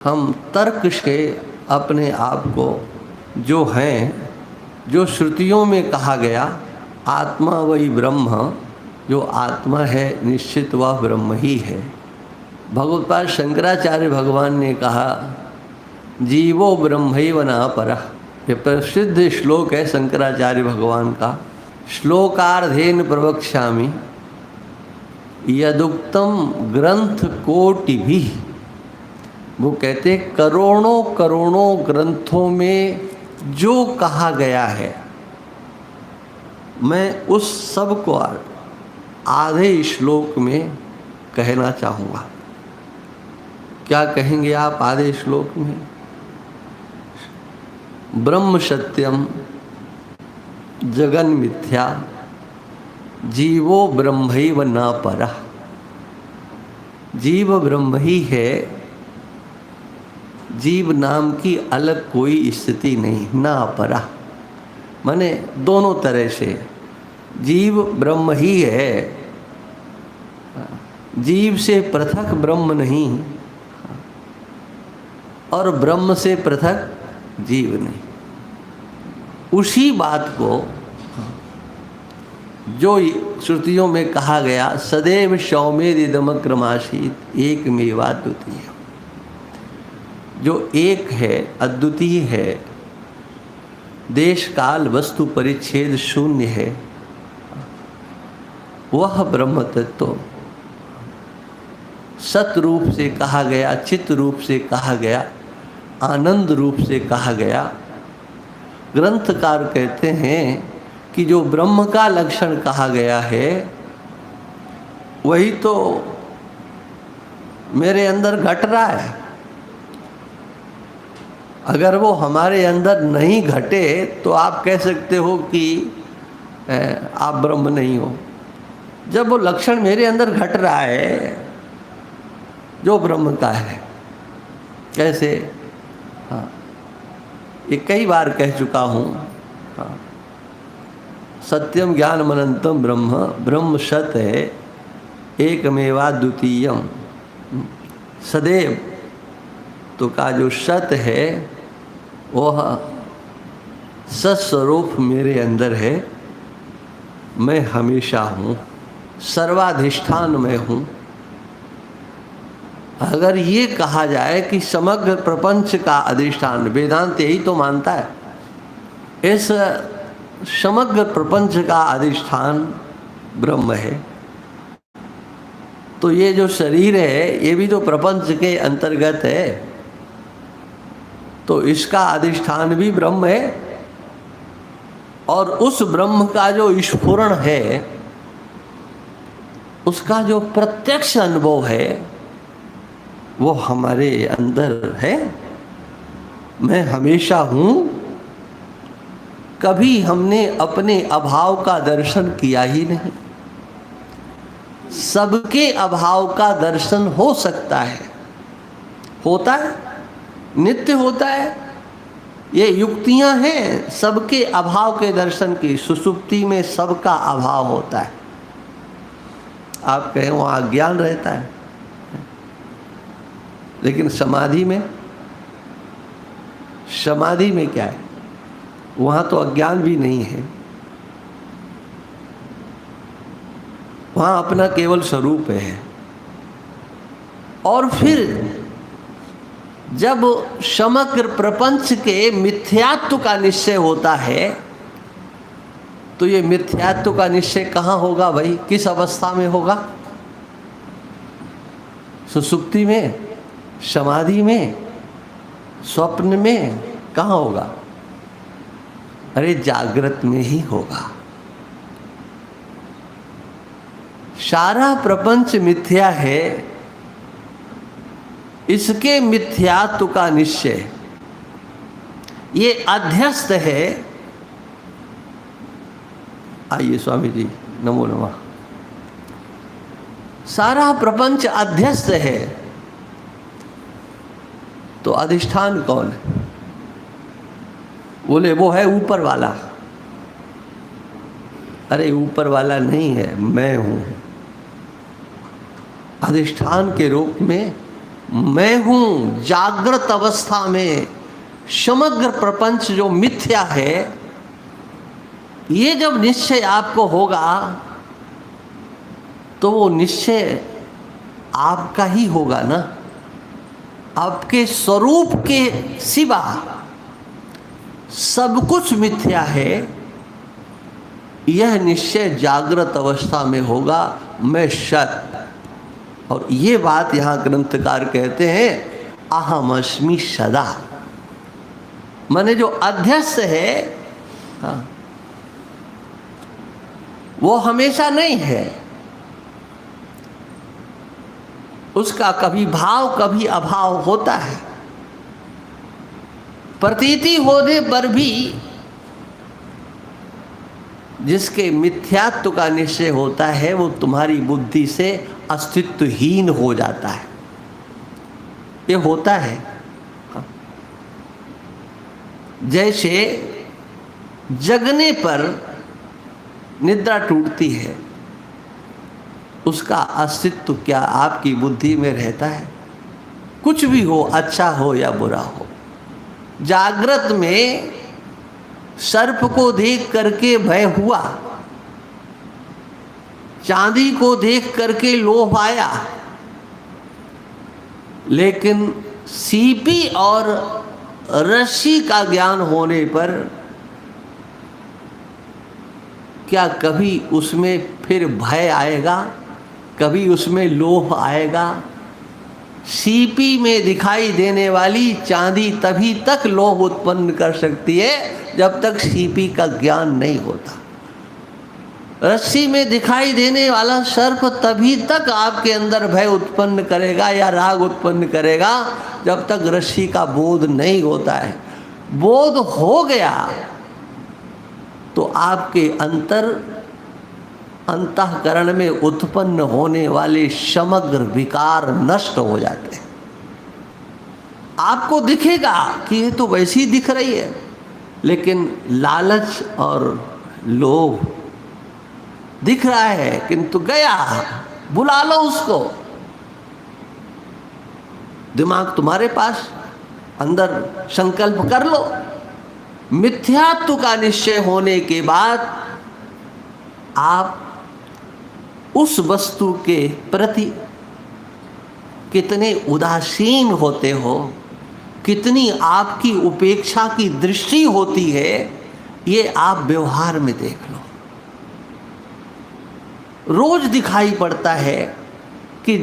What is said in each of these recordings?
हम तर्क से अपने आप को जो हैं, जो श्रुतियों में कहा गया आत्मा वही ब्रह्म, जो आत्मा है निश्चित वह ब्रह्म ही है। भगवत्पाद शंकराचार्य भगवान ने कहा जीवो ब्रह्मैव न परः। ये प्रसिद्ध श्लोक है शंकराचार्य भगवान का। श्लोकार्धेन प्रवक्ष्यामि यदुक्तम ग्रंथ कोटिभिः। वो कहते करोड़ों करोड़ों ग्रंथों में जो कहा गया है मैं उस सब को आधे श्लोक में कहना चाहूँगा। क्या कहेंगे आप आधे श्लोक में? ब्रह्म सत्यम जगन मिथ्या जीवो ब्रह्मैव न परः। जीव ब्रह्म ही है, जीव नाम की अलग कोई स्थिति नहीं। ना अपरा माने दोनों तरह से जीव ब्रह्म ही है, जीव से पृथक ब्रह्म नहीं और ब्रह्म से पृथक जीव नहीं। उसी बात को जो श्रुतियों में कहा गया सदैव सौम्येदिदमक्रमासीत् एकमेवाद्वितीय, जो एक है अद्वितीय है, देश काल वस्तु परिच्छेद शून्य है, वह ब्रह्म तत्व सत रूप से कहा गया, चित्त रूप से कहा गया, आनंद रूप से कहा गया। ग्रंथकार कहते हैं कि जो ब्रह्म का लक्षण कहा गया है वही तो मेरे अंदर घट रहा है। अगर वो हमारे अंदर नहीं घटे तो आप कह सकते हो कि आप ब्रह्म नहीं हो। जब वो लक्षण मेरे अंदर घट रहा है जो ब्रह्म का है, कैसे? हाँ, ये कई बार कह चुका हूँ। हाँ, सत्यम ज्ञानम अनंतम ब्रह्म, ब्रह्म सत है एकमेवाद्वितीयम। सदैव तो का जो सत है वह सत्स्वरूप मेरे अंदर है। मैं हमेशा हूँ, सर्वाधिष्ठान में हूँ। अगर ये कहा जाए कि समग्र प्रपंच का अधिष्ठान, वेदांत यही तो मानता है, इस समग्र प्रपंच का अधिष्ठान ब्रह्म है, तो ये जो शरीर है ये भी तो प्रपंच के अंतर्गत है, तो इसका अधिष्ठान भी ब्रह्म है। और उस ब्रह्म का जो स्फुरण है, उसका जो प्रत्यक्ष अनुभव है वो हमारे अंदर है। मैं हमेशा हूँ। कभी हमने अपने अभाव का दर्शन किया ही नहीं। सबके अभाव का दर्शन हो सकता है, होता है, नित्य होता है। ये युक्तियां हैं सबके अभाव के दर्शन की। सुषुप्ति में सबका अभाव होता है। आप कहें वहाँ अज्ञान रहता है, लेकिन समाधि में क्या है? वहाँ तो अज्ञान भी नहीं है, वहाँ अपना केवल स्वरूप है। और फिर जब समग्र प्रपंच के मिथ्यात्व का निश्चय होता है तो ये मिथ्यात्व का निश्चय कहाँ होगा भाई? किस अवस्था में होगा? सुषुप्ति में, समाधि में, स्वप्न में? कहाँ होगा? अरे जागृत में ही होगा। सारा प्रपंच मिथ्या है, इसके मिथ्यात्व का निश्चय ये अध्यस्त है। आइए स्वामी जी, नमो नमः। सारा प्रपंच अध्यस्त है तो अधिष्ठान कौन है? बोले वो है ऊपर वाला। अरे ऊपर वाला नहीं है, मैं हूँ। अधिष्ठान के रूप में मैं हूँ जागृत अवस्था में, समग्र प्रपंच जो मिथ्या है, ये जब निश्चय आपको होगा तो वो निश्चय आपका ही होगा ना। आपके स्वरूप के सिवा सब कुछ मिथ्या है, यह निश्चय जागृत अवस्था में होगा, मैं सत। और ये बात यहाँ ग्रंथकार कहते हैं, अहमस्मि सदा। माने जो अध्यस्थ है, हाँ, वो हमेशा नहीं है, उसका कभी भाव कभी अभाव होता है। प्रतीति होने पर भी जिसके मिथ्यात्व का निश्चय होता है वो तुम्हारी बुद्धि से अस्तित्वहीन हो जाता है। ये होता है। जैसे जगने पर निद्रा टूटती है, उसका अस्तित्व क्या आपकी बुद्धि में रहता है? कुछ भी हो, अच्छा हो या बुरा हो। जागृत में सर्प को देख करके भय हुआ, चांदी को देख करके लोभ आया, लेकिन सीपी और रस्सी का ज्ञान होने पर क्या कभी उसमें फिर भय आएगा? कभी उसमें लोभ आएगा? सीपी में दिखाई देने वाली चांदी तभी तक लोभ उत्पन्न कर सकती है जब तक सीपी का ज्ञान नहीं होता। रस्सी में दिखाई देने वाला सर्प तभी तक आपके अंदर भय उत्पन्न करेगा या राग उत्पन्न करेगा जब तक रस्सी का बोध नहीं होता है। बोध हो गया तो आपके अंतःकरण में उत्पन्न होने वाले समग्र विकार नष्ट हो जाते हैं। आपको दिखेगा कि ये तो वैसी दिख रही है, लेकिन लालच और लोभ दिख रहा है, किंतु गया, बुला लो उसको। दिमाग तुम्हारे पास, अंदर संकल्प कर लो। मिथ्यात्व का निश्चय होने के बाद आप उस वस्तु के प्रति कितने उदासीन होते हो, कितनी आपकी उपेक्षा की दृष्टि होती है, ये आप व्यवहार में देख लो। रोज दिखाई पड़ता है कि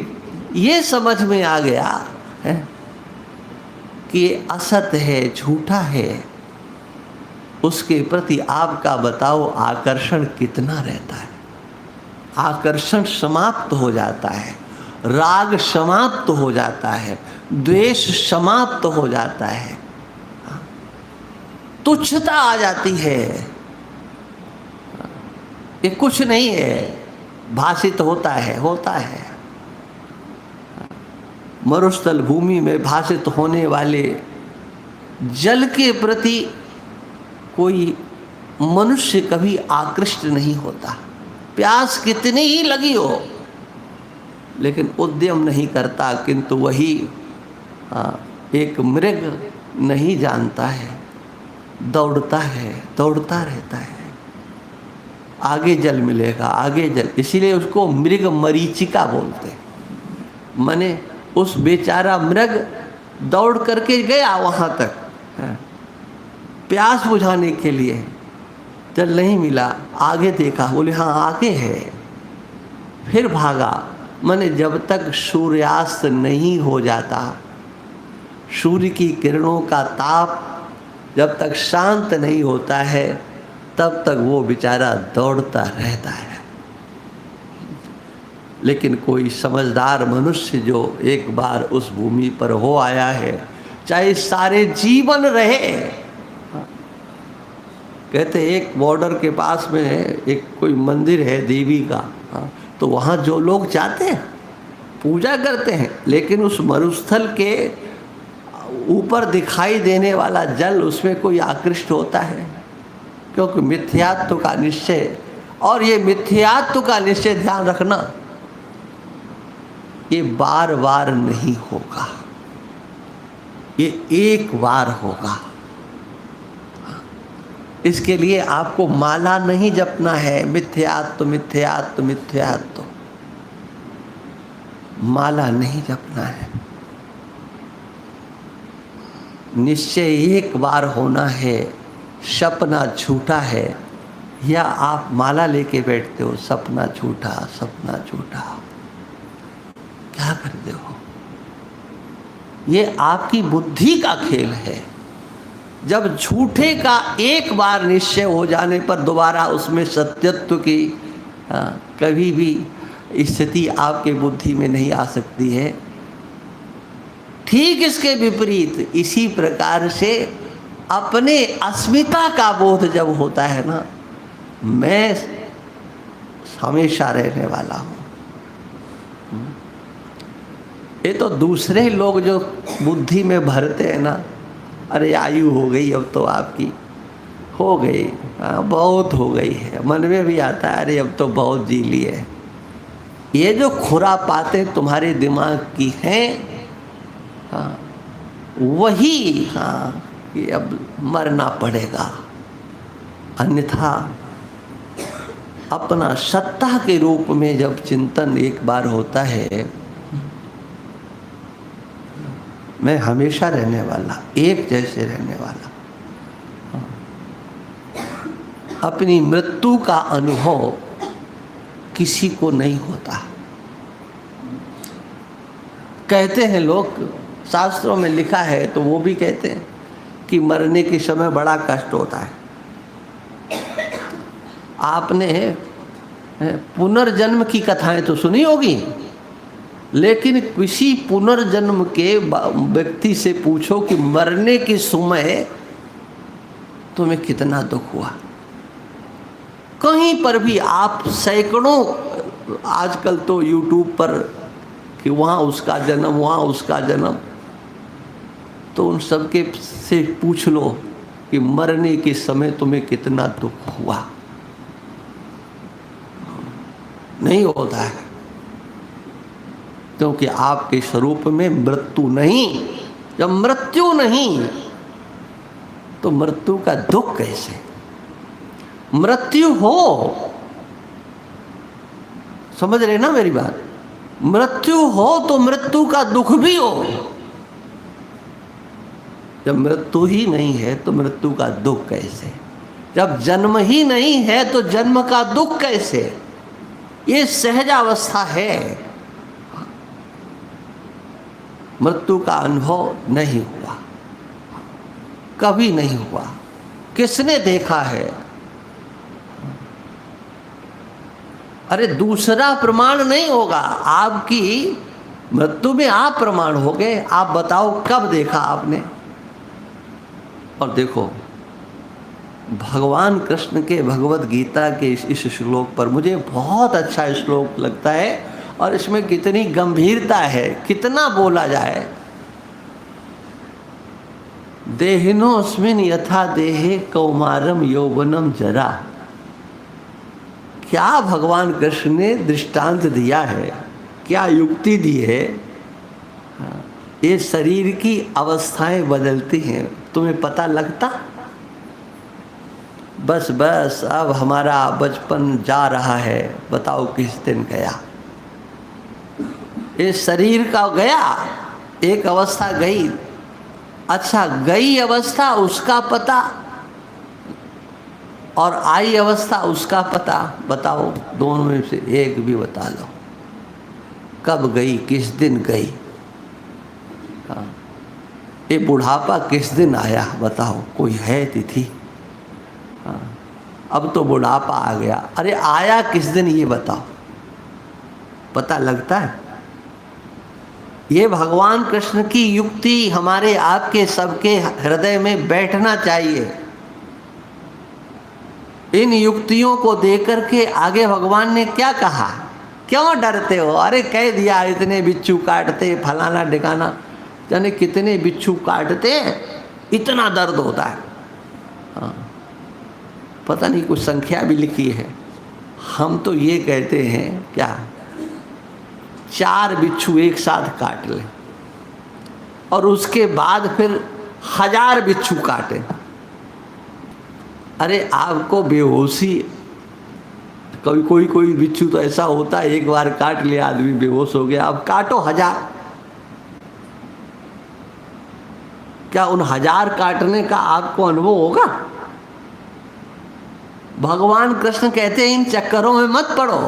ये समझ में आ गया है कि ये असत है, झूठा है, उसके प्रति आपका बताओ आकर्षण कितना रहता है? आकर्षण समाप्त हो जाता है, राग समाप्त हो जाता है, द्वेष समाप्त हो जाता है, तुच्छता आ जाती है। ये कुछ नहीं है, भाषित होता है। मरुस्थल भूमि में भाषित होने वाले जल के प्रति कोई मनुष्य कभी आकृष्ट नहीं होता। प्यास कितनी ही लगी हो, लेकिन उद्यम नहीं करता। किंतु वही एक मृग नहीं जानता है, दौड़ता रहता है, आगे जल मिलेगा, आगे जल। इसीलिए उसको मृग मरीचिका बोलते। माने उस बेचारा मृग दौड़ करके गया वहाँ तक प्यास बुझाने के लिए, जल नहीं मिला, आगे देखा, बोले हाँ आगे है, फिर भागा। माने जब तक सूर्यास्त नहीं हो जाता, सूर्य की किरणों का ताप जब तक शांत नहीं होता है, तब तक वो बेचारा दौड़ता रहता है। लेकिन कोई समझदार मनुष्य जो एक बार उस भूमि पर हो आया है, चाहे सारे जीवन रहे। कहते एक बॉर्डर के पास में एक कोई मंदिर है देवी का, तो वहाँ जो लोग जाते हैं पूजा करते हैं, लेकिन उस मरुस्थल के ऊपर दिखाई देने वाला जल, उसमें कोई आकृष्ट होता है? क्योंकि मिथ्यात्व का निश्चय, और ये मिथ्यात्व का निश्चय ध्यान रखना, ये बार बार नहीं होगा। ये एक बार होगा। इसके लिए आपको माला नहीं जपना है, मिथ्यात्व मिथ्यात्व मिथ्यात्व, माला नहीं जपना है। निश्चय एक बार होना है। सपना झूठा है, या आप माला लेके बैठते हो, सपना झूठा सपना झूठा, क्या करते हो? ये आपकी बुद्धि का खेल है। जब झूठे का एक बार निश्चय हो जाने पर दोबारा उसमें सत्यत्व की कभी भी स्थिति आपके बुद्धि में नहीं आ सकती है। ठीक इसके विपरीत इसी प्रकार से अपने अस्मिता का बोध जब होता है ना, मैं हमेशा रहने वाला हूँ। ये तो दूसरे लोग जो बुद्धि में भरते हैं ना, अरे आयु हो गई अब तो आपकी, हो गई, बहुत हो गई है, मन में भी आता है अरे अब तो बहुत जी लिए। ये जो खुरापातें तुम्हारे दिमाग की हैं, वही कि अब मरना पड़ेगा, अन्यथा अपना सत्ता के रूप में जब चिंतन एक बार होता है, मैं हमेशा रहने वाला, एक जैसे रहने वाला, अपनी मृत्यु का अनुभव किसी को नहीं होता। कहते हैं लोग, शास्त्रों में लिखा है तो वो भी कहते हैं कि मरने के समय बड़ा कष्ट होता है। आपने पुनर्जन्म की कथाएं तो सुनी होगी, लेकिन किसी पुनर्जन्म के व्यक्ति से पूछो कि मरने के समय तुम्हें कितना दुख हुआ। कहीं पर भी आप सैकड़ों, आजकल तो यूट्यूब पर कि वहाँ उसका जन्म, वहाँ उसका जन्म, तो उन सबके से पूछ लो कि मरने के समय तुम्हें कितना दुख हुआ। नहीं होता है, क्योंकि आपके स्वरूप में मृत्यु नहीं। जब मृत्यु नहीं तो मृत्यु का दुख कैसे? मृत्यु हो, समझ रहे ना मेरी बात? मृत्यु हो तो मृत्यु का दुख भी हो। जब मृत्यु ही नहीं है तो मृत्यु का दुख कैसे? जब जन्म ही नहीं है तो जन्म का दुख कैसे? ये सहज अवस्था है। मृत्यु का अनुभव नहीं हुआ, कभी नहीं हुआ। किसने देखा है? अरे दूसरा प्रमाण नहीं होगा, आपकी मृत्यु में आप प्रमाण हो गए। आप बताओ कब देखा आपने? और देखो, भगवान कृष्ण के भगवत गीता के इस श्लोक पर मुझे बहुत अच्छा श्लोक लगता है, और इसमें कितनी गंभीरता है, कितना बोला जाए। देहिनोऽस्मिन् यथा देहे कौमारम यौवनम जरा। क्या भगवान कृष्ण ने दृष्टांत दिया है, क्या युक्ति दी है। ये शरीर की अवस्थाएं बदलती हैं, तुम्हें पता लगता? बस बस अब हमारा बचपन जा रहा है, बताओ किस दिन गया? ये शरीर का गया, एक अवस्था गई। अच्छा, गई अवस्था उसका पता और आई अवस्था उसका पता, बताओ दोनों में से एक भी बता लो। कब गई, किस दिन गई? हाँ, ये बुढ़ापा किस दिन आया बताओ, कोई है तिथि? हाँ, अब तो बुढ़ापा आ गया, अरे आया किस दिन ये बताओ, पता लगता है? ये भगवान कृष्ण की युक्ति हमारे आपके सबके हृदय में बैठना चाहिए। इन युक्तियों को देकर के आगे भगवान ने क्या कहा? क्यों डरते हो? अरे कह दिया इतने बिच्छू काटते, फलाना ठिकाना, जाने कितने बिच्छू काटते, इतना दर्द होता है। हाँ, पता नहीं कुछ संख्या भी लिखी है। हम तो ये कहते हैं क्या, 4 बिच्छू एक साथ काट ले और उसके बाद फिर 1000 बिच्छू काटे। अरे आपको बेहोशी, कभी कोई बिच्छू तो ऐसा होता है एक बार काट लिया आदमी बेहोश हो गया, अब काटो 1000। क्या उन 1000 काटने का आपको अनुभव होगा? भगवान कृष्ण कहते हैं इन चक्करों में मत पड़ो।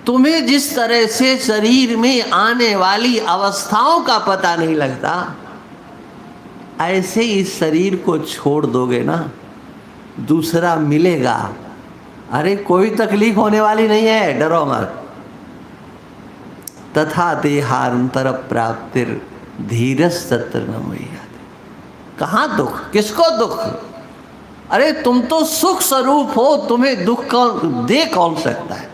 तुम्हें जिस तरह से शरीर में आने वाली अवस्थाओं का पता नहीं लगता, ऐसे इस शरीर को छोड़ दोगे ना, दूसरा मिलेगा। अरे कोई तकलीफ होने वाली नहीं है, डरो मत। तथा देहांतर प्राप्तिर धीरज तत्र न मुह्यते। कहाँ दुख, किसको दुख? अरे तुम तो सुख स्वरूप हो, तुम्हें दुख कौन दे कौन सकता है?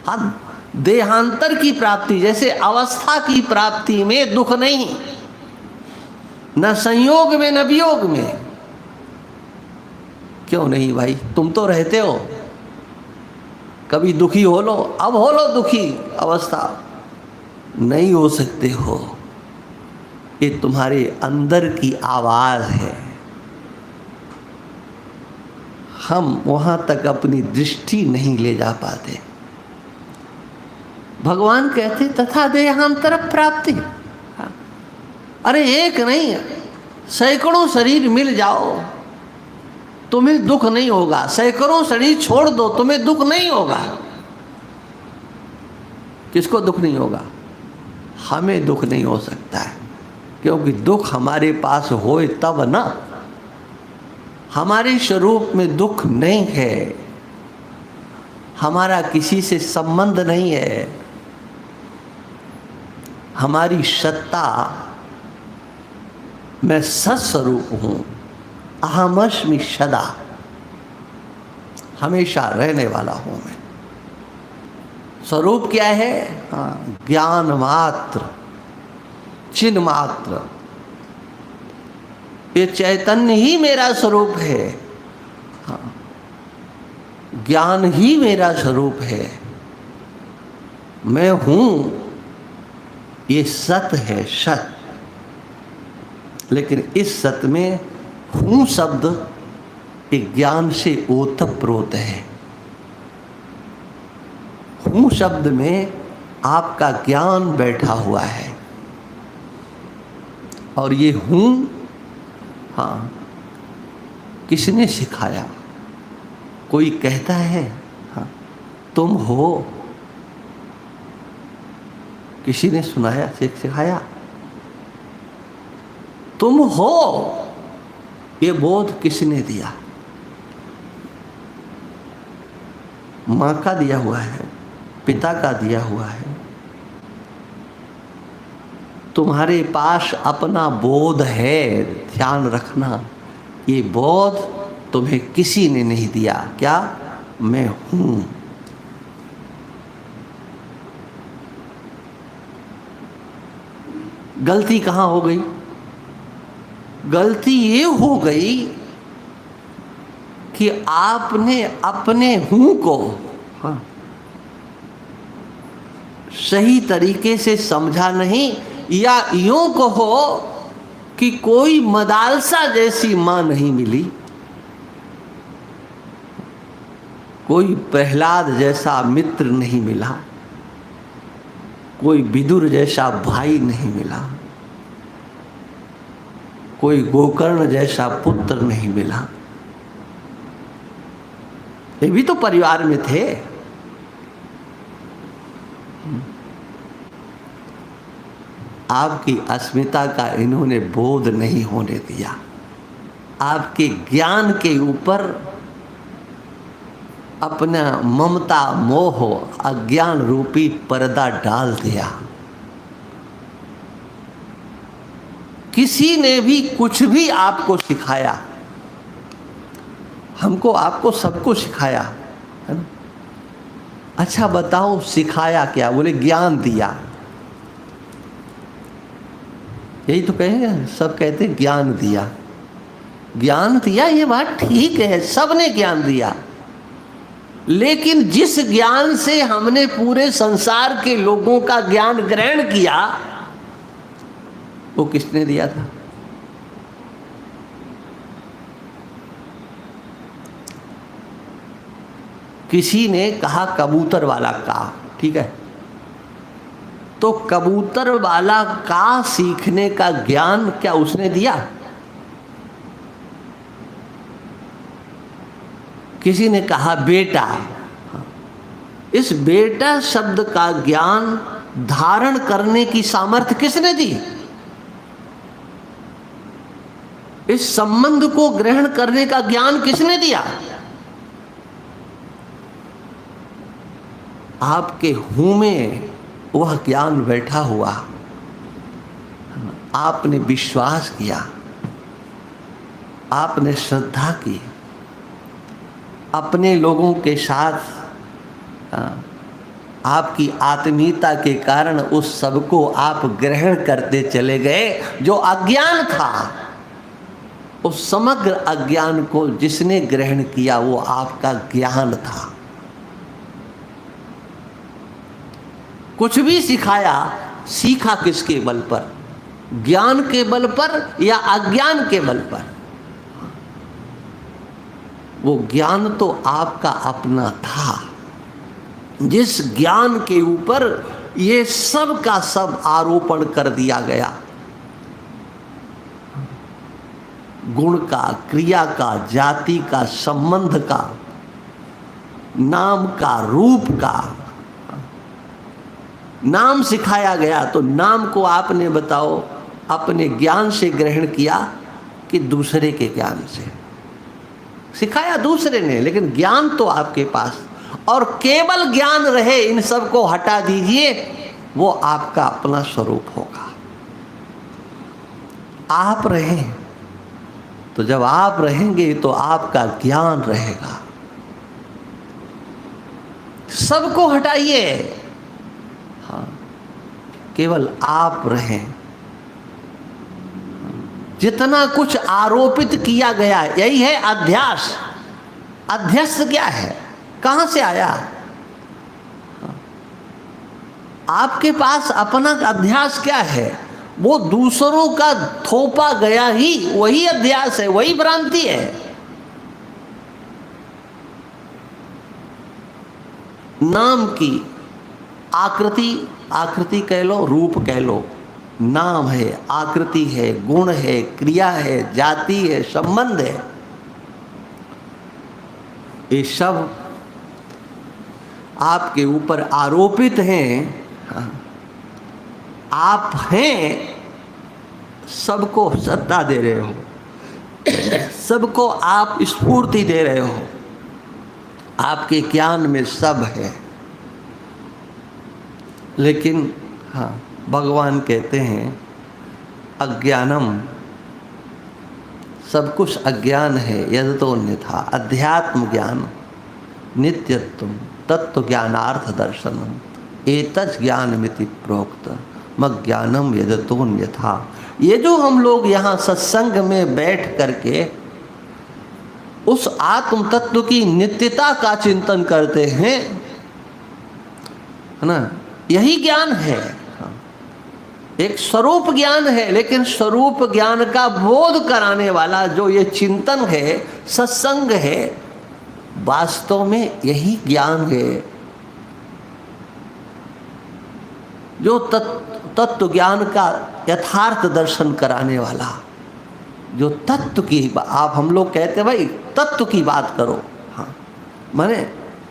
हाँ, देहांतर की प्राप्ति जैसे अवस्था की प्राप्ति में दुख नहीं, न संयोग में न वियोग में। क्यों नहीं भाई, तुम तो रहते हो, कभी दुखी हो लो, अब हो लो दुखी अवस्था। नहीं हो सकते हो, ये तुम्हारे अंदर की आवाज है। हम वहां तक अपनी दृष्टि नहीं ले जा पाते। भगवान कहते तथा देहांतर प्राप्ति। अरे एक नहीं, सैकड़ों शरीर मिल जाओ, तुम्हें दुख नहीं होगा। सैकड़ों शरीर छोड़ दो, तुम्हें दुख नहीं होगा। किसको दुख नहीं होगा? हमें दुख नहीं हो सकता है, क्योंकि दुख हमारे पास होए तब ना। हमारे स्वरूप में दुख नहीं है, हमारा किसी से संबंध नहीं है। हमारी सत्ता, मैं सत्स्वरूप हूं, अहमस्मि सदा, हमेशा रहने वाला हूं मैं। स्वरूप क्या है? हाँ, ज्ञान मात्र, चिन्ह मात्र। ये चैतन्य ही मेरा स्वरूप है। हाँ, ज्ञान ही मेरा स्वरूप है। मैं हूं, ये सत्य है, सत्य। लेकिन इस सत्य में हूं शब्द एक ज्ञान से ओतप्रोत है। हूं शब्द में आपका ज्ञान बैठा हुआ है। और ये हूं, हाँ, किसने सिखाया? कोई कहता है हाँ तुम हो, किसी ने सुनाया, सिखाया? तुम हो, ये बोध किसने दिया? माँ का दिया हुआ है, पिता का दिया हुआ है। तुम्हारे पास अपना बोध है, ध्यान रखना। ये बोध तुम्हें किसी ने नहीं दिया। क्या? मैं हूं। गलती कहाँ हो गई? गलती ये हो गई कि आपने अपने हूं को हाँ, सही तरीके से समझा नहीं, या यूं कहो कि कोई मदालसा जैसी मां नहीं मिली, कोई प्रहलाद जैसा मित्र नहीं मिला, कोई विदुर जैसा भाई नहीं मिला, कोई गोकर्ण जैसा पुत्र नहीं मिला। ये भी तो परिवार में थे। आपकी अस्मिता का इन्होंने बोध नहीं होने दिया। आपके ज्ञान के ऊपर अपना ममता मोह अज्ञान रूपी पर्दा डाल दिया। किसी ने भी कुछ भी आपको सिखाया, हमको आपको सबको सिखाया है ना? अच्छा बताओ सिखाया क्या? बोले ज्ञान दिया। यही तो कहेंगे, सब कहते ज्ञान दिया। ज्ञान दिया, ये बात ठीक है, सबने ज्ञान दिया। लेकिन जिस ज्ञान से हमने पूरे संसार के लोगों का ज्ञान ग्रहण किया, वो किसने दिया था? किसी ने कहा कबूतर वाला का, ठीक है, तो कबूतर वाला का सीखने का ज्ञान क्या उसने दिया? किसी ने कहा बेटा, इस बेटा शब्द का ज्ञान धारण करने की सामर्थ्य किसने दी? इस संबंध को ग्रहण करने का ज्ञान किसने दिया? आपके हूं में वह ज्ञान बैठा हुआ, आपने विश्वास किया, आपने श्रद्धा की, अपने लोगों के साथ आपकी आत्मीयता के कारण उस सब को आप ग्रहण करते चले गए। जो अज्ञान था, उस समग्र अज्ञान को जिसने ग्रहण किया वो आपका ज्ञान था। कुछ भी सिखाया, सीखा किसके बल पर? ज्ञान के बल पर या अज्ञान के बल पर? वो ज्ञान तो आपका अपना था, जिस ज्ञान के ऊपर ये सब का सब आरोपण कर दिया गया। गुण का, क्रिया का, जाति का, संबंध का, नाम का, रूप का। नाम सिखाया गया तो नाम को आपने बताओ अपने ज्ञान से ग्रहण किया कि दूसरे के ज्ञान से? सिखाया दूसरे ने, लेकिन ज्ञान तो आपके पास। और केवल ज्ञान रहे, इन सब को हटा दीजिए, वो आपका अपना स्वरूप होगा। आप रहें, तो जब आप रहेंगे तो आपका ज्ञान रहेगा। सबको हटाइए, हाँ, केवल आप रहें। जितना कुछ आरोपित किया गया, यही है अध्यास। अध्यास क्या है? कहां से आया? आपके पास अपना अध्यास क्या है? वो दूसरों का थोपा गया ही वही अध्यास है, वही भ्रांति है। नाम की आकृति कह लो, रूप कह लो, नाम है, आकृति है, गुण है, क्रिया है, जाति है, संबंध है। ये सब आपके ऊपर आरोपित हैं। आप हैं, सबको सत्ता दे रहे हो, सबको आप स्फूर्ति दे रहे हो, आपके ज्ञान में सब है। लेकिन हाँ, भगवान कहते हैं अज्ञानम, सब कुछ अज्ञान है। यद तो अन्यथा अध्यात्म ज्ञान नित्यत्व तत्व ज्ञानार्थ दर्शनम एतत् ज्ञानमिति प्रोक्त मज्ञानम यदतोन्यथा। ये जो हम लोग यहाँ सत्संग में बैठ करके उस आत्म तत्व की नित्यता का चिंतन करते हैं, है ना, यही ज्ञान है। एक स्वरूप ज्ञान है, लेकिन स्वरूप ज्ञान का बोध कराने वाला जो ये चिंतन है, सत्संग है, वास्तव में यही ज्ञान है जो तत्व ज्ञान का यथार्थ दर्शन कराने वाला। जो तत्व की आप हम लोग कहते हैं भाई तत्व की बात करो, हाँ, माने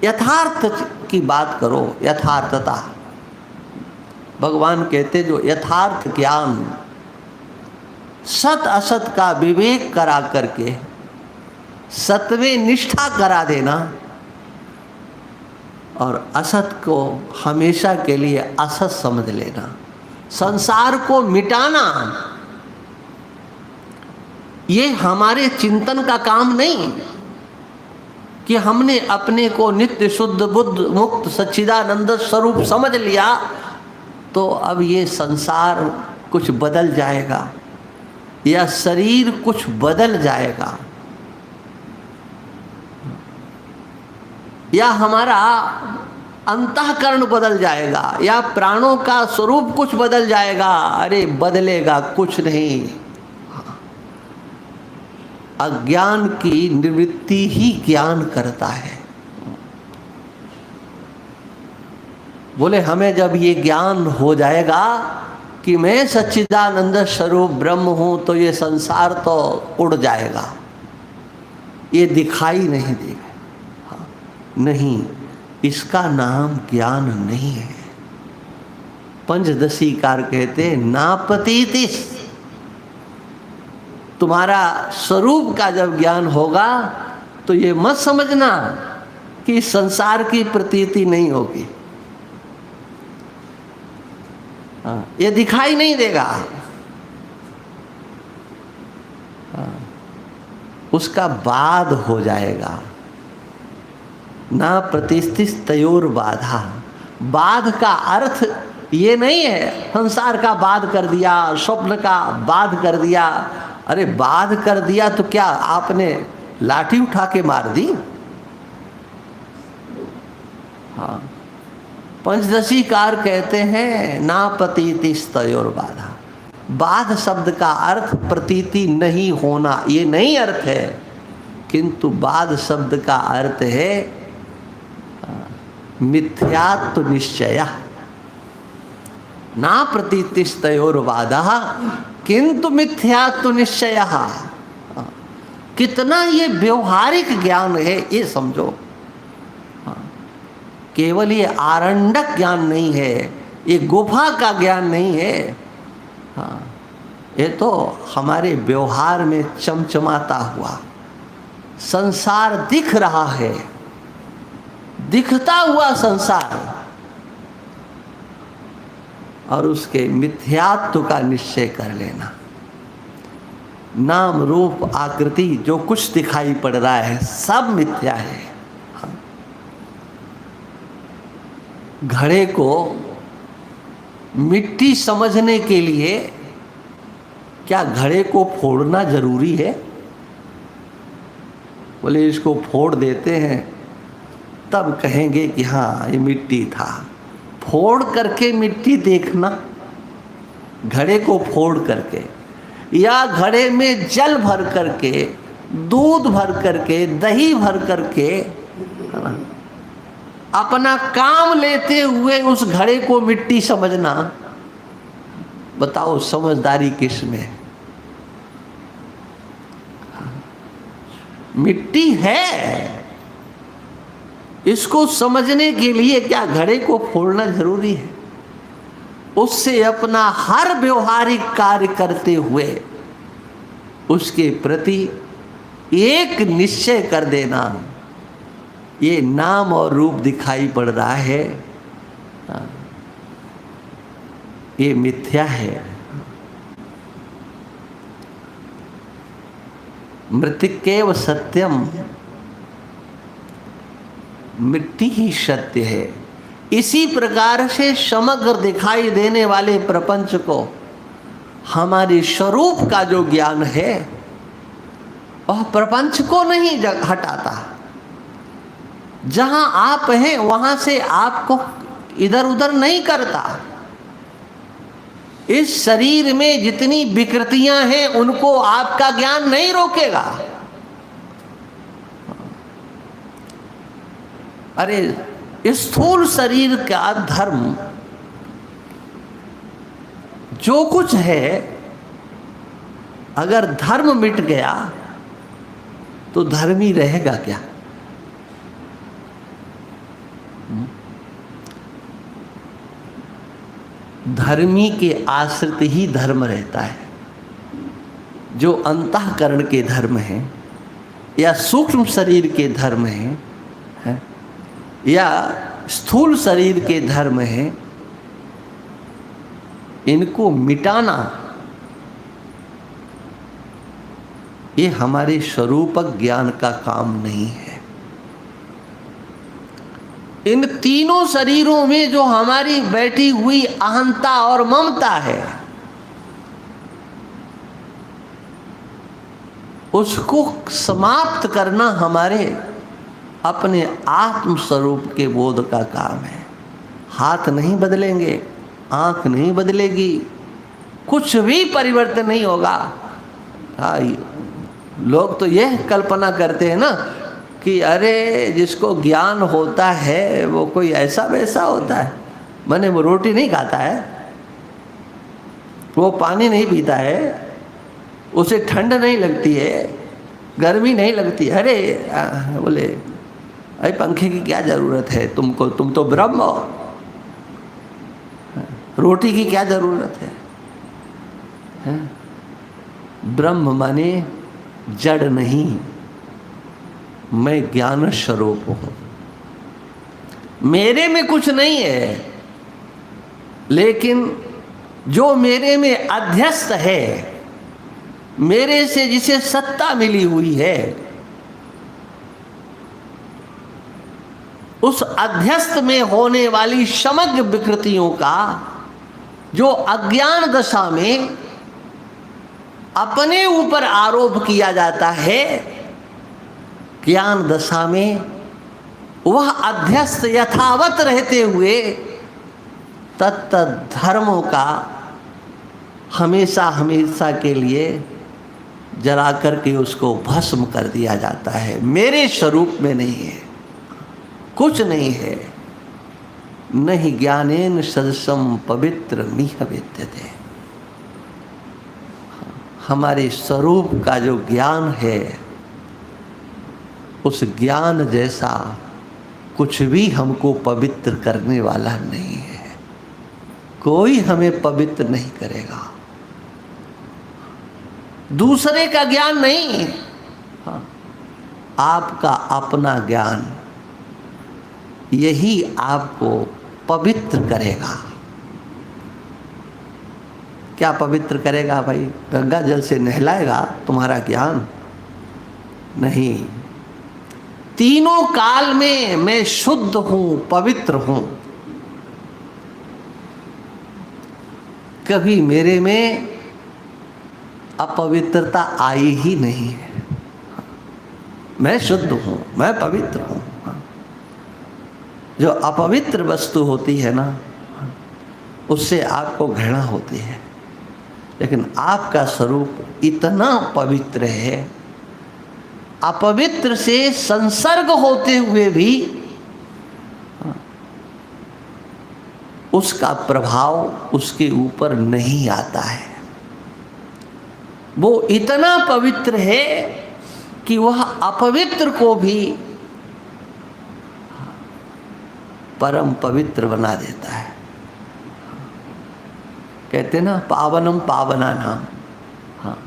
यथार्थ की बात करो, यथार्थता। भगवान कहते जो यथार्थ ज्ञान सत असत का विवेक करा करके सत्वे निष्ठा करा देना और असत को हमेशा के लिए असत समझ लेना, संसार को मिटाना, ये हमारे चिंतन का काम नहीं कि हमने अपने को नित्य शुद्ध बुद्ध मुक्त सच्चिदानंद स्वरूप समझ लिया तो अब ये संसार कुछ बदल जाएगा या शरीर कुछ बदल जाएगा या हमारा अंतःकरण बदल जाएगा या प्राणों का स्वरूप कुछ बदल जाएगा। अरे बदलेगा कुछ नहीं। अज्ञान की निवृत्ति ही ज्ञान करता है। बोले हमें जब ये ज्ञान हो जाएगा कि मैं सच्चिदानंद स्वरूप ब्रह्म हूं, तो ये संसार तो उड़ जाएगा, ये दिखाई नहीं देगा। नहीं, इसका नाम ज्ञान नहीं है। पंचदशीकार कहते नापतीतिस, तुम्हारा स्वरूप का जब ज्ञान होगा तो ये मत समझना कि संसार की प्रतीति नहीं होगी। ये दिखाई नहीं देगा। उसका बाद हो जाएगा। ना प्रतिष्ठित तयोर बाधा। बाध का अर्थ ये नहीं है संसार का बाध कर दिया, स्वप्न का बाध कर दिया। अरे बाध कर दिया तो क्या आपने लाठी उठा के मार दी? हाँ, पंचदशीकार कहते हैं ना प्रतीतिस तयोर बाधा। बाध शब्द का अर्थ प्रतीति नहीं होना, ये नहीं अर्थ है, किंतु बाध शब्द का अर्थ है मिथ्यात्व निश्चय। ना प्रतीतिस तयोर बाधा किंतु मिथ्यात्व निश्चय। कितना ये व्यवहारिक ज्ञान है ये समझो। केवल ये आरंडक ज्ञान नहीं है, ये गुफा का ज्ञान नहीं है। हाँ, ये तो हमारे व्यवहार में चमचमाता हुआ संसार दिख रहा है, दिखता हुआ संसार, और उसके मिथ्यात्व का निश्चय कर लेना। नाम रूप आकृति जो कुछ दिखाई पड़ रहा है सब मिथ्या है। घड़े को मिट्टी समझने के लिए क्या घड़े को फोड़ना जरूरी है? बोले इसको फोड़ देते हैं तब कहेंगे कि हाँ ये मिट्टी था। फोड़ करके मिट्टी देखना, घड़े को फोड़ करके, या घड़े में जल भर करके, दूध भर करके, दही भर करके, अपना काम लेते हुए उस घड़े को मिट्टी समझना। बताओ समझदारी किस में? मिट्टी है, इसको समझने के लिए क्या घड़े को फोड़ना जरूरी है? उससे अपना हर व्यवहारिक कार्य करते हुए उसके प्रति एक निश्चय कर देना, ये नाम और रूप दिखाई पड़ रहा है, ये मिथ्या है। मृतिकेव सत्यम, मिट्टी ही सत्य है। इसी प्रकार से समग्र दिखाई देने वाले प्रपंच को हमारे स्वरूप का जो ज्ञान है वह प्रपंच को नहीं हटाता। जहां आप हैं वहां से आपको इधर उधर नहीं करता। इस शरीर में जितनी विकृतियां हैं उनको आपका ज्ञान नहीं रोकेगा। अरे स्थूल शरीर का धर्म जो कुछ है, अगर धर्म मिट गया तो धर्मी रहेगा क्या? धर्मी के आश्रित ही धर्म रहता है। जो अंतःकरण के धर्म हैं या सूक्ष्म शरीर के धर्म हैं या स्थूल शरीर के धर्म हैं, इनको मिटाना ये हमारे स्वरूपक ज्ञान का काम नहीं है। इन तीनों शरीरों में जो हमारी बैठी हुई अहंता और ममता है, उसको समाप्त करना हमारे अपने आत्म स्वरूप के बोध का काम है। हाथ नहीं बदलेंगे, आंख नहीं बदलेगी, कुछ भी परिवर्तन नहीं होगा। हाँ, लोग तो यह कल्पना करते हैं ना कि अरे जिसको ज्ञान होता है वो कोई ऐसा वैसा होता है, माने वो रोटी नहीं खाता है, वो पानी नहीं पीता है, उसे ठंड नहीं लगती है, गर्मी नहीं लगती। अरे बोले अरे पंखे की क्या ज़रूरत है तुमको, तुम तो ब्रह्म हो, रोटी की क्या ज़रूरत है? ब्रह्म माने जड़ नहीं, मैं ज्ञान स्वरूप हूँ, मेरे में कुछ नहीं है, लेकिन जो मेरे में अध्यस्त है, मेरे से जिसे सत्ता मिली हुई है, उस अध्यस्त में होने वाली समग्र विकृतियों का जो अज्ञान दशा में अपने ऊपर आरोप किया जाता है, ज्ञान दशा में वह अध्यस्त यथावत रहते हुए तत्त धर्मों का हमेशा हमेशा के लिए जला करके उसको भस्म कर दिया जाता है। मेरे स्वरूप में नहीं है, कुछ नहीं है। नहीं ज्ञानेन सदसम पवित्र मिह विद्यते। हमारे स्वरूप का जो ज्ञान है, उस ज्ञान जैसा कुछ भी हमको पवित्र करने वाला नहीं है। कोई हमें पवित्र नहीं करेगा, दूसरे का ज्ञान नहीं, आपका अपना ज्ञान यही आपको पवित्र करेगा। क्या पवित्र करेगा भाई? गंगा जल से नहलाएगा तुम्हारा ज्ञान? नहीं। तीनों काल में मैं शुद्ध हूं, पवित्र हूं। कभी मेरे में अपवित्रता आई ही नहीं है। मैं शुद्ध हूं, मैं पवित्र हूं। जो अपवित्र वस्तु होती है ना, उससे आपको घृणा होती है, लेकिन आपका स्वरूप इतना पवित्र है, अपवित्र से संसर्ग होते हुए भी उसका प्रभाव उसके ऊपर नहीं आता है। वो इतना पवित्र है कि वह अपवित्र को भी परम पवित्र बना देता है। कहते ना पावनम पावना नाम, हाँ,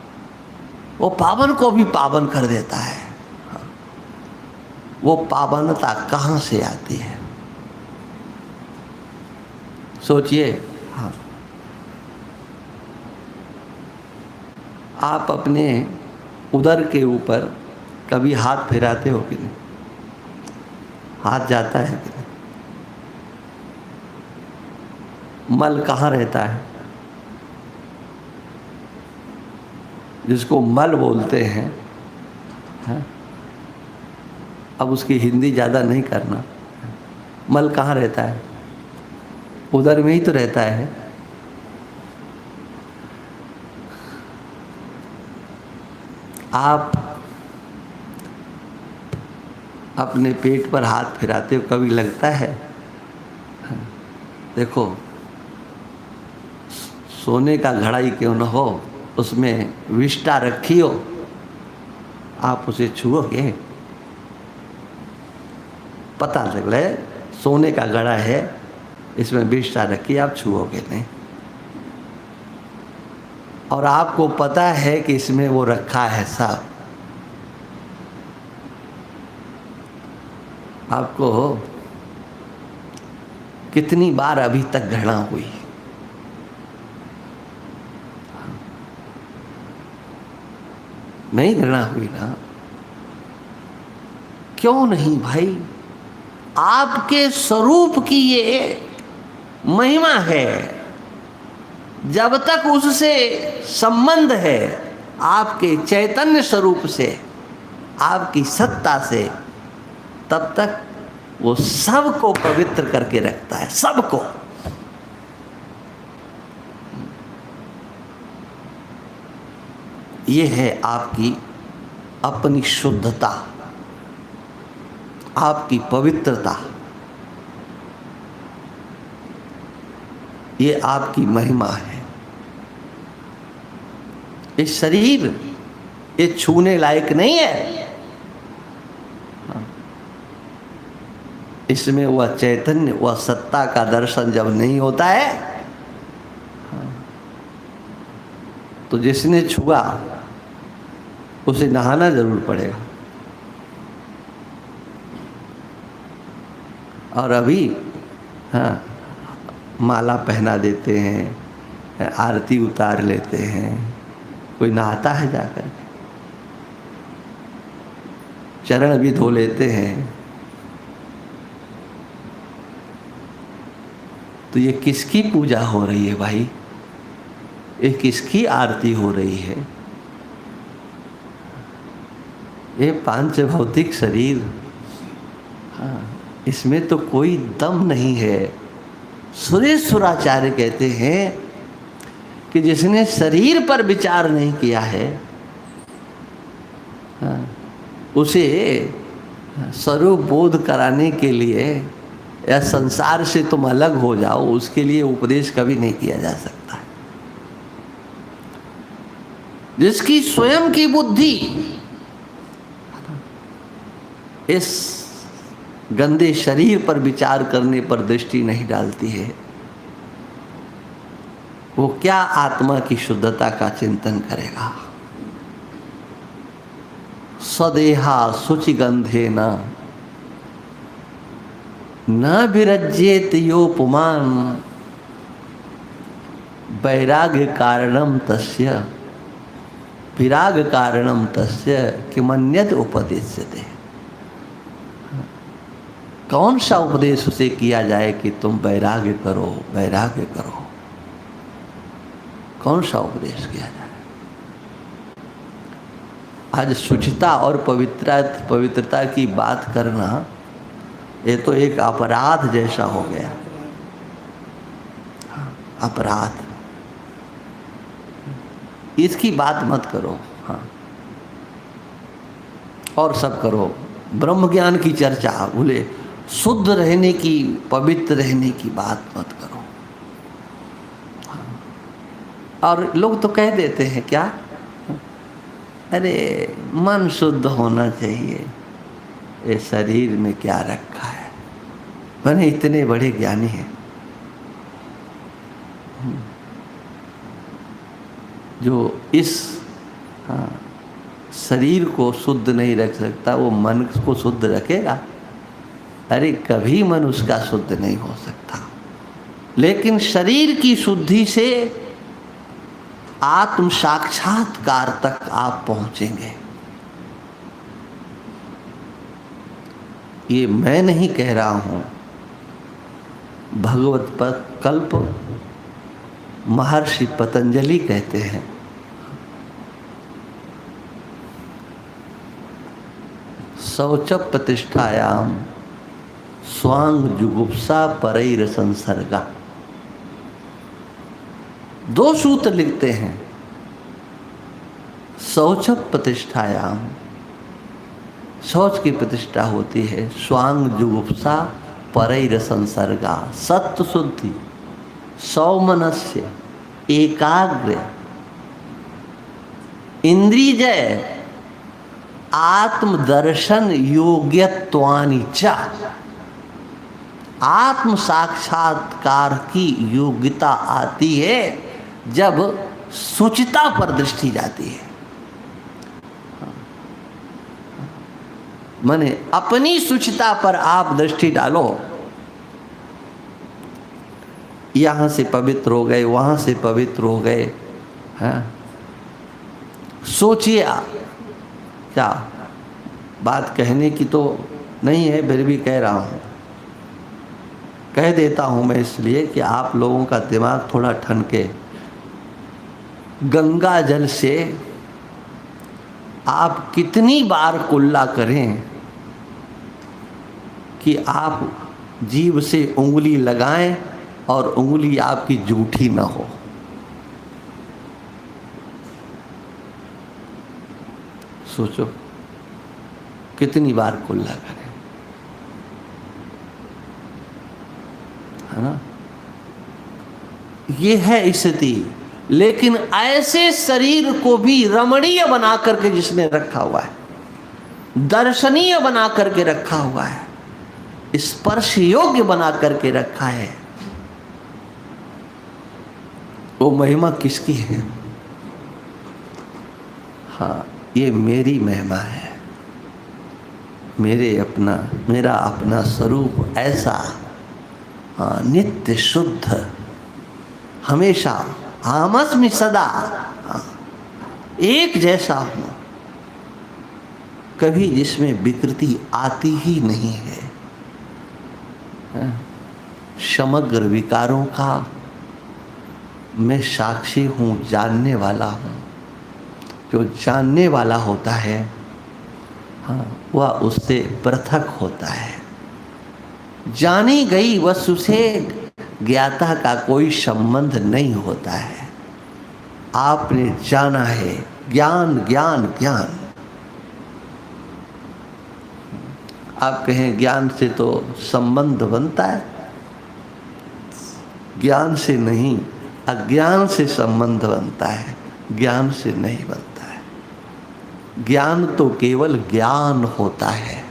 वो पावन को भी पावन कर देता है। हाँ, वो पावनता कहाँ से आती है? सोचिए। हाँ, आप अपने उदर के ऊपर कभी हाथ फिराते हो कि नहीं? हाथ जाता है कि नहीं? मल कहाँ रहता है? जिसको मल बोलते हैं, है? अब उसकी हिंदी ज़्यादा नहीं करना। मल कहाँ रहता है? उधर में ही तो रहता है। आप अपने पेट पर हाथ फिराते हो, कभी लगता है? देखो, सोने का घड़ा ही क्यों न हो, उसमें विष्ठा रखी हो, आप उसे छुओगे? पता लग रहा है सोने का घड़ा है, इसमें विष्ठा रखी, आप छुओगे नहीं। और आपको पता है कि इसमें वो रखा है सब। आपको कितनी बार अभी तक घृणा हुई? नहीं घृणा हुई ना? क्यों नहीं भाई? आपके स्वरूप की ये महिमा है। जब तक उससे संबंध है, आपके चैतन्य स्वरूप से, आपकी सत्ता से, तब तक वो सबको पवित्र करके रखता है, सबको। ये है आपकी अपनी शुद्धता, आपकी पवित्रता, ये आपकी महिमा है। ये शरीर ये छूने लायक नहीं है। इसमें वह चैतन्य, वह सत्ता का दर्शन जब नहीं होता है तो जिसने छुआ उसे नहाना जरूर पड़ेगा। और अभी हाँ, माला पहना देते हैं, आरती उतार लेते हैं, कोई नहाता है जाकर, चरण भी धो लेते हैं। तो ये किसकी पूजा हो रही है भाई? ये किसकी आरती हो रही है? ये पांच भौतिक शरीर, हाँ, इसमें तो कोई दम नहीं है। सुरेश्वराचार्य कहते हैं कि जिसने शरीर पर विचार नहीं किया है, हाँ, उसे स्वरूप बोध कराने के लिए या संसार से तुम अलग हो जाओ, उसके लिए उपदेश कभी नहीं किया जा सकता। जिसकी स्वयं की बुद्धि इस गंदे शरीर पर विचार करने पर दृष्टि नहीं डालती है, वो क्या आत्मा की शुद्धता का चिंतन करेगा? स्वदेहा शुचिगंधे न विरज्येत योपमान वैराग्य कारणम तस्य विराग कारणम तस्य किमन्यत उपदेश्यते। कौन सा उपदेश उसे किया जाए कि तुम वैराग्य करो, वैराग्य करो? कौन सा उपदेश किया जाए? आज शुचिता और पवित्रता की बात करना ये तो एक अपराध जैसा हो गया। अपराध, इसकी बात मत करो। हाँ, और सब करो। ब्रह्म ज्ञान की चर्चा, बोले शुद्ध रहने की, पवित्र रहने की बात मत करो। और लोग तो कह देते हैं क्या, अरे मन शुद्ध होना चाहिए, ये शरीर में क्या रखा है? मैंने इतने बड़े ज्ञानी हैं जो इस शरीर को शुद्ध नहीं रख सकता, वो मन को शुद्ध रखेगा? अरे कभी मन उसका शुद्ध नहीं हो सकता। लेकिन शरीर की शुद्धि से आत्म साक्षात्कार तक आप पहुंचेंगे। ये मैं नहीं कह रहा हूं, भगवत कल्प महर्षि पतंजलि कहते हैं। शौच प्रतिष्ठायाम स्वांग जुगुप्सा परैर संसर्गा। 2 सूत्र लिखते हैं। शौच प्रतिष्ठायाम, शौच की प्रतिष्ठा होती है। स्वांग जुगुप्सा परैर संसर्गा, सत्व शुद्धि, सौमनस्य, एकाग्र, इंद्रियजय, आत्मदर्शन योग्यत्वानि च। आत्म साक्षात्कार की योग्यता आती है जब शुचिता पर दृष्टि जाती है। माने अपनी शुचिता पर आप दृष्टि डालो। यहां से पवित्र हो गए, वहां से पवित्र हो गए, हैं? सोचिए आप, क्या बात कहने की तो नहीं है, फिर भी कह रहा हूं, कह देता हूं मैं इसलिए कि आप लोगों का दिमाग थोड़ा ठनके। गंगा जल से आप कितनी बार कुल्ला करें, कि आप जीभ से उंगली लगाएं और उंगली आपकी जूठी ना हो। सोचो कितनी बार कुल्ला करें, है ना। ये है स्थिति। लेकिन ऐसे शरीर को भी रमणीय बना करके जिसने रखा हुआ है, दर्शनीय बना करके रखा हुआ है, स्पर्श योग्य बना करके रखा है, वो महिमा किसकी है? हाँ, ये मेरी महिमा है। मेरा अपना स्वरूप ऐसा, हाँ, नित्य शुद्ध, हमेशा आमस्मि सदा, हाँ, एक जैसा हूं, कभी जिसमें विकृति आती ही नहीं है। समग्र विकारों का मैं साक्षी हूं, जानने वाला हूं। जो जानने वाला होता है, हाँ, वह उससे पृथक होता है। जानी गई वस्तु से ज्ञाता का कोई संबंध नहीं होता है। आपने जाना है, ज्ञान ज्ञान ज्ञान। आप कहें ज्ञान से तो संबंध बनता है, ज्ञान से नहीं, अज्ञान से संबंध बनता है, ज्ञान से नहीं बनता है। ज्ञान तो केवल ज्ञान होता है,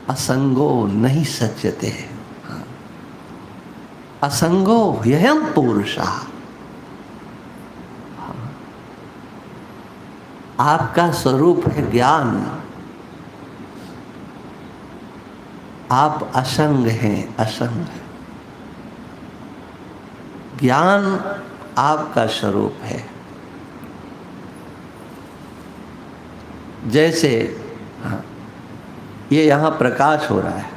असंगो नहीं सच्यते, असंगो ह्ययं पुरुषः। आपका स्वरूप है ज्ञान, आप असंग हैं, असंग। ज्ञान आपका स्वरूप है। जैसे, हाँ, ये यहाँ प्रकाश हो रहा है,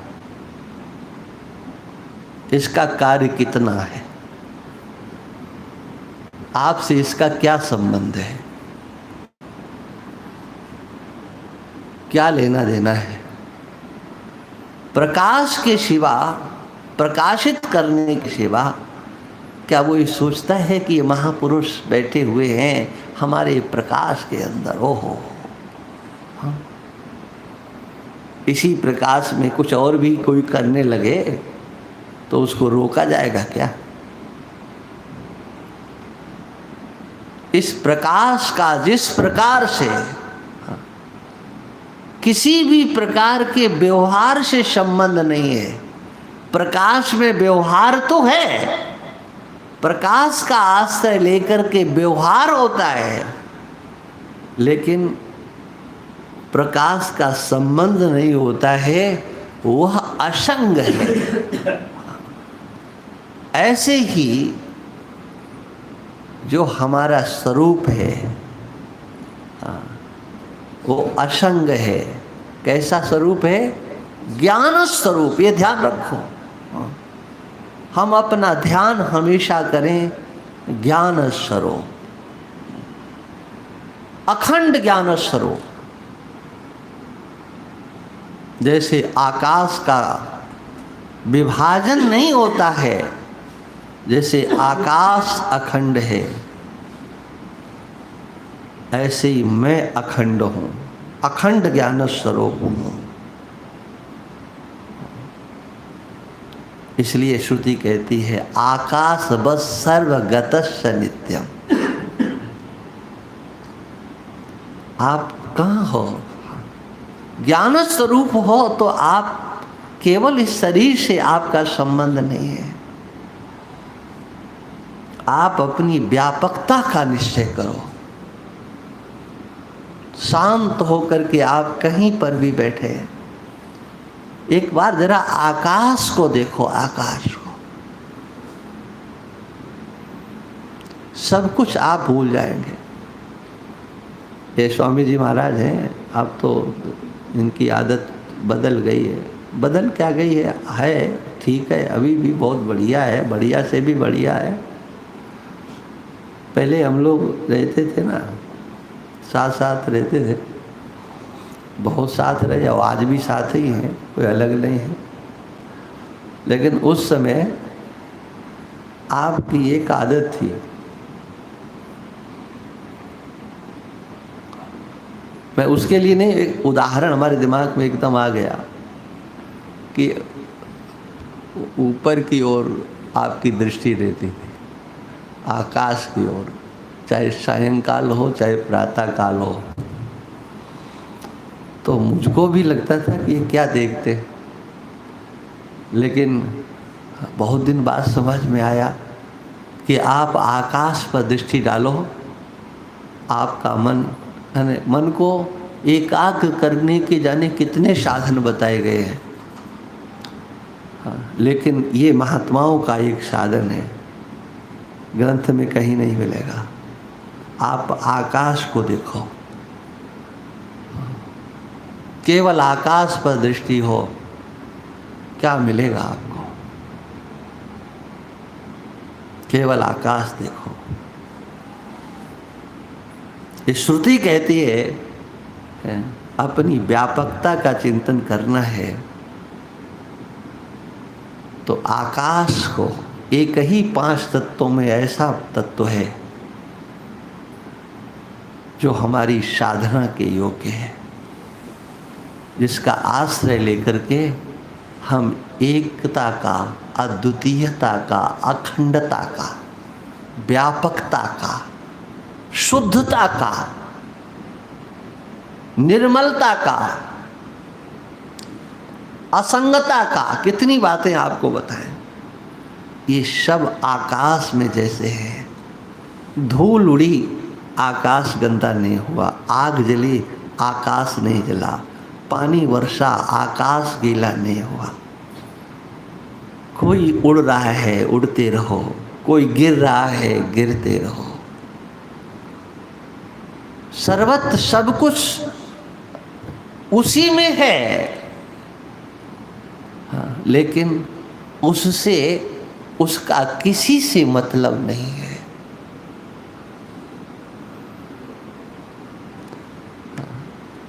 इसका कार्य कितना है, आपसे इसका क्या संबंध है, क्या लेना देना है? प्रकाश के सिवा, प्रकाशित करने के सिवा, क्या वो ये सोचता है कि ये महापुरुष बैठे हुए हैं हमारे प्रकाश के अंदर? ओहो, हाँ। इसी प्रकाश में कुछ और भी कोई करने लगे तो उसको रोका जाएगा क्या? इस प्रकाश का जिस प्रकार से, किसी भी प्रकार के व्यवहार से संबंध नहीं है। प्रकाश में व्यवहार तो है, प्रकाश का आश्रय लेकर के व्यवहार होता है, लेकिन प्रकाश का संबंध नहीं होता है, वह असंग है। ऐसे ही जो हमारा स्वरूप है, वो असंग है। कैसा स्वरूप है? ज्ञान स्वरूप। ये ध्यान रखो, हम अपना ध्यान हमेशा करें ज्ञान स्वरूप, अखंड ज्ञान स्वरूप। जैसे आकाश का विभाजन नहीं होता है, जैसे आकाश अखंड है, ऐसे ही मैं अखंड हूँ, अखंड ज्ञान स्वरूप हूँ। इसलिए श्रुति कहती है आकाश बस सर्वगतस्य नित्यम। आप कहाँ हो? ज्ञान स्वरूप हो तो आप केवल इस शरीर से आपका संबंध नहीं है। आप अपनी व्यापकता का निश्चय करो। शांत होकर के आप कहीं पर भी बैठे हैं, एक बार जरा आकाश को देखो, आकाश को। सब कुछ आप भूल जाएंगे। ये स्वामी जी महाराज हैं, अब तो इनकी आदत बदल गई है। बदल क्या गई है ठीक है, अभी भी बहुत बढ़िया है, बढ़िया से भी बढ़िया है। पहले हम लोग रहते थे ना, साथ साथ रहते थे, बहुत साथ रहे और आज भी साथ ही हैं, कोई अलग नहीं है। लेकिन उस समय आपकी एक आदत थी, मैं उसके लिए नहीं, एक उदाहरण हमारे दिमाग में एकदम आ गया कि ऊपर की ओर आपकी दृष्टि रहती थी, आकाश की ओर, चाहे सायंकाल हो चाहे प्रातः काल हो। तो मुझको भी लगता था कि ये क्या देखते हैं, लेकिन बहुत दिन बाद समझ में आया कि आप आकाश पर दृष्टि डालो, आपका मन को एकाग्र करने के जाने कितने साधन बताए गए हैं। हाँ, लेकिन ये महात्माओं का एक साधन है, ग्रंथ में कहीं नहीं मिलेगा। आप आकाश को देखो, केवल आकाश पर दृष्टि हो, क्या मिलेगा आपको? केवल आकाश देखो। ये श्रुति कहती है अपनी व्यापकता का चिंतन करना है तो आकाश को, एक ही 5 तत्वों में ऐसा तत्व है जो हमारी साधना के योग्य है, जिसका आश्रय लेकर के हम एकता का, अद्वितीयता का, अखंडता का, व्यापकता का, शुद्धता का, निर्मलता का, असंगता का, कितनी बातें आपको बताएं, ये सब आकाश में जैसे है। धूल उड़ी, आकाश गंदा नहीं हुआ, आग जली, आकाश नहीं जला, पानी वर्षा, आकाश गीला नहीं हुआ। कोई उड़ रहा है, उड़ते रहो, कोई गिर रहा है, गिरते रहो। सर्वत्र सब कुछ उसी में है, हाँ, लेकिन उससे, उसका किसी से मतलब नहीं है।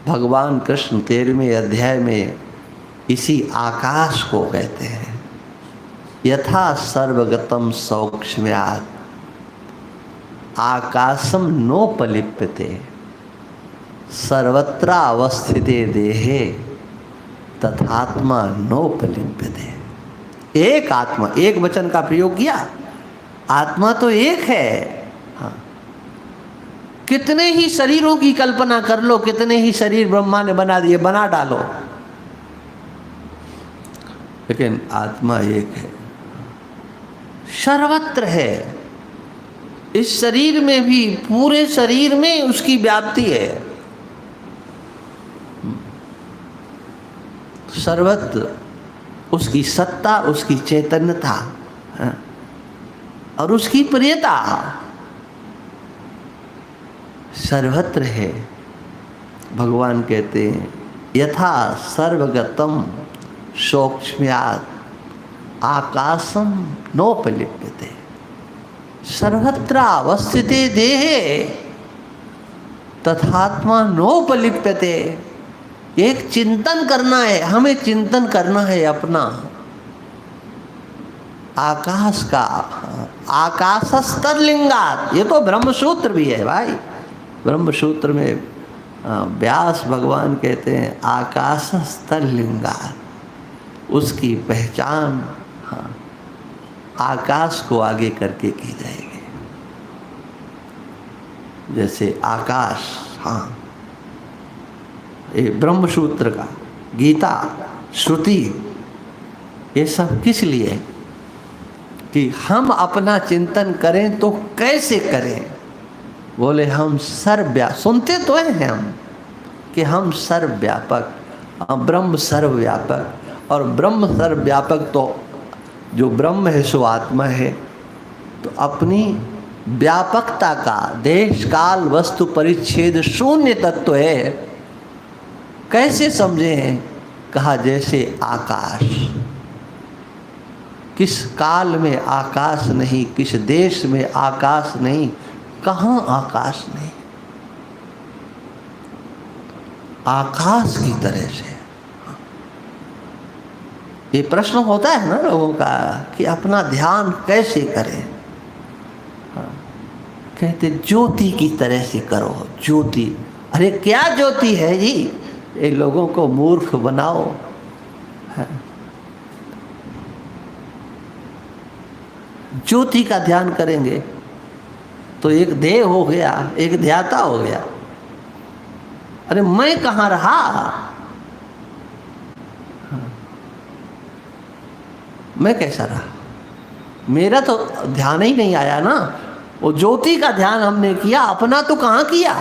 भगवान कृष्ण 13वें अध्याय में इसी आकाश को कहते हैं, यथा सर्वगतम सौक्ष्म्यात् आकाशम नोपलिप्यते सर्वत्र अवस्थिते देहे तथात्मा नोपलिप्यते। एक आत्मा, एक वचन का प्रयोग किया, आत्मा तो एक है। हाँ, कितने ही शरीरों की कल्पना कर लो, कितने ही शरीर ब्रह्मा ने बना दिए, बना डालो, लेकिन आत्मा एक है, सर्वत्र है। इस शरीर में भी, पूरे शरीर में उसकी व्याप्ति है, सर्वत्र उसकी सत्ता, उसकी चैतन्यता और उसकी प्रियता सर्वत्र है। भगवान कहते हैं यथा सर्वगतम सौक्ष्म्यात् आकाशम नोपलिप्यते सर्वत्र अवस्थिते देहे तथात्मा नोपलिप्यते। एक चिंतन करना है, हमें चिंतन करना है अपना आकाश का। आकाशस्तरलिंगात्, ये तो ब्रह्मसूत्र भी है भाई। ब्रह्मसूत्र में व्यास भगवान कहते हैं आकाशस्तरलिंगात्, उसकी पहचान हाँ, आकाश को आगे करके की जाएगी। जैसे आकाश, हाँ, ये ब्रह्मसूत्र का, गीता, श्रुति, ये सब किस लिए कि हम अपना चिंतन करें तो कैसे करें। बोले हम सर्वव्यापक, सुनते तो हैं हम कि हम सर्वव्यापक, ब्रह्म सर्वव्यापक, और ब्रह्म सर्वव्यापक तो जो ब्रह्म है सो आत्मा है। तो अपनी व्यापकता का देश काल वस्तु परिच्छेद शून्य तत्व है। कैसे समझे हैं? कहा जैसे आकाश, किस काल में आकाश नहीं, किस देश में आकाश नहीं, कहाँ आकाश नहीं। आकाश की तरह से। ये प्रश्न होता है ना लोगों का कि अपना ध्यान कैसे करें। कहते ज्योति की तरह से करो। ज्योति, अरे क्या ज्योति है जी, ये लोगों को मूर्ख बनाओ। ज्योति का ध्यान करेंगे तो एक देह हो गया, एक ध्याता हो गया। अरे मैं कहाँ रहा, मैं कैसा रहा, मेरा तो ध्यान ही नहीं आया ना। वो ज्योति का ध्यान हमने किया, अपना तो कहाँ किया।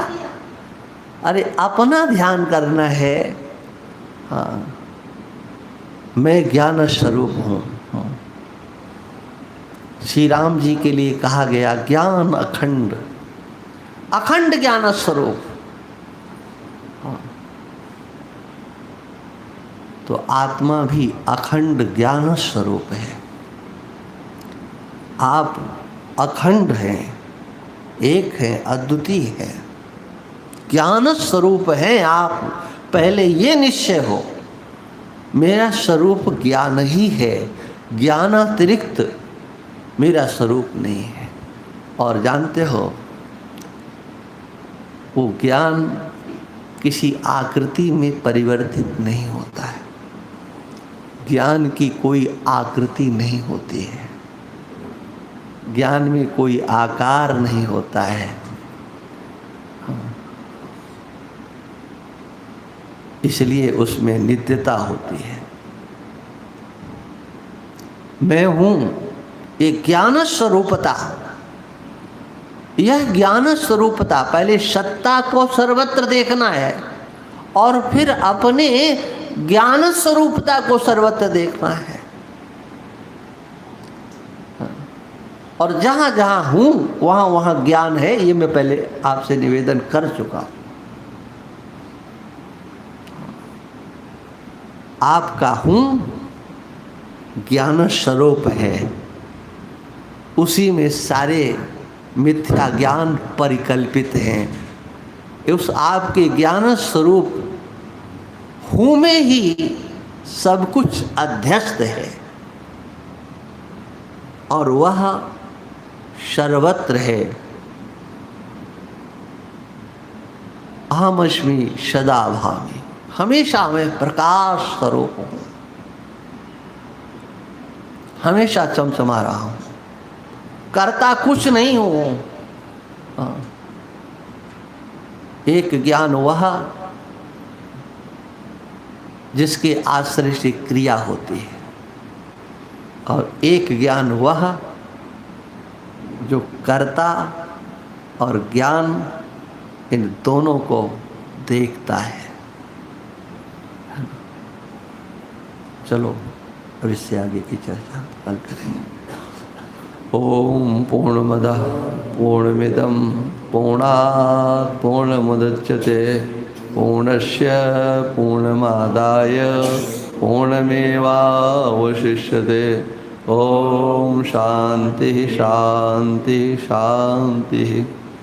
अरे अपना ध्यान करना है। हाँ, मैं ज्ञान स्वरूप हूँ। श्री राम जी के लिए कहा गया ज्ञान अखंड, अखंड ज्ञान स्वरूप। तो आत्मा भी अखंड ज्ञान स्वरूप है। आप अखंड हैं, एक है, अद्वितीय है, ज्ञान स्वरूप हैं आप। पहले ये निश्चय हो मेरा स्वरूप ज्ञान ही है, ज्ञान अतिरिक्त मेरा स्वरूप नहीं है। और जानते हो वो ज्ञान किसी आकृति में परिवर्तित नहीं होता है। ज्ञान की कोई आकृति नहीं होती है, ज्ञान में कोई आकार नहीं होता है। इसलिए उसमें नित्यता होती है। मैं हूं, ये ज्ञान स्वरूपता, यह ज्ञान स्वरूपता पहले सत्ता को सर्वत्र देखना है और फिर अपने ज्ञान स्वरूपता को सर्वत्र देखना है। और जहां जहां हूं वहां वहां ज्ञान है, ये मैं पहले आपसे निवेदन कर चुका। आपका हूं ज्ञान स्वरूप है, उसी में सारे मिथ्या ज्ञान परिकल्पित हैं। उस आपके ज्ञान स्वरूप हूं में ही सब कुछ अध्यस्त है और वह सर्वत्र है। अहमस्मि सदा भामि, हमेशा मैं प्रकाश स्वरूप हूं, हमेशा चमचमा रहा हूं, करता कुछ नहीं हूं। एक ज्ञान वह जिसके आश्रय से क्रिया होती है और एक ज्ञान वह जो कर्ता और ज्ञान इन दोनों को देखता है। चलो अब इससे आगे की चर्चा कल करेंगे। ओम पूर्णमदः पूर्णमिदं पूर्णात् पूर्णमुदच्यते पूर्णस्य पूर्णमादाय पूर्णमेवावशिष्यते। ओम शांति शांति शांति।